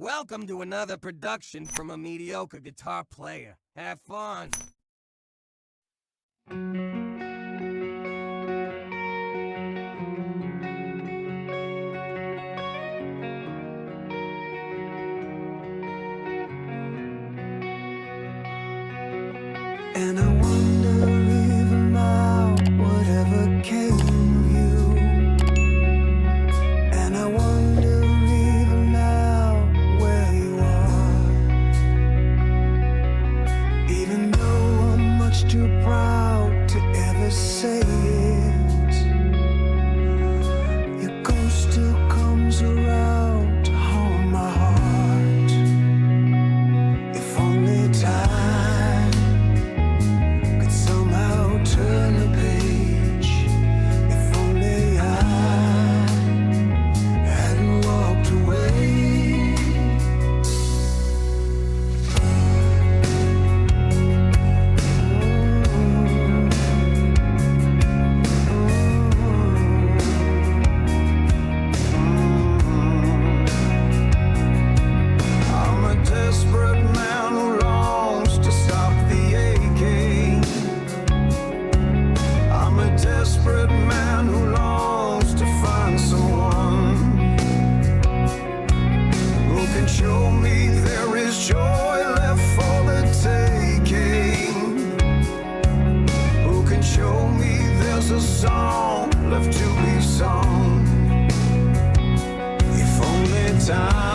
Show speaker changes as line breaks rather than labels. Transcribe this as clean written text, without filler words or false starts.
Welcome to another production from a mediocre guitar player. Have fun.
And I wonder even now whatever came of you. And I wonder even now where you are. Even though I'm much too proud to ever say it, your ghost still comes around to haunt my heart. If only time turn the page. If only I hadn't walked away. I'm a desperate man who longs to stop the aching. I'm a desperate man who longs to find someone who can show me there is joy left for the taking, who can show me there's a song left to be sung. If only time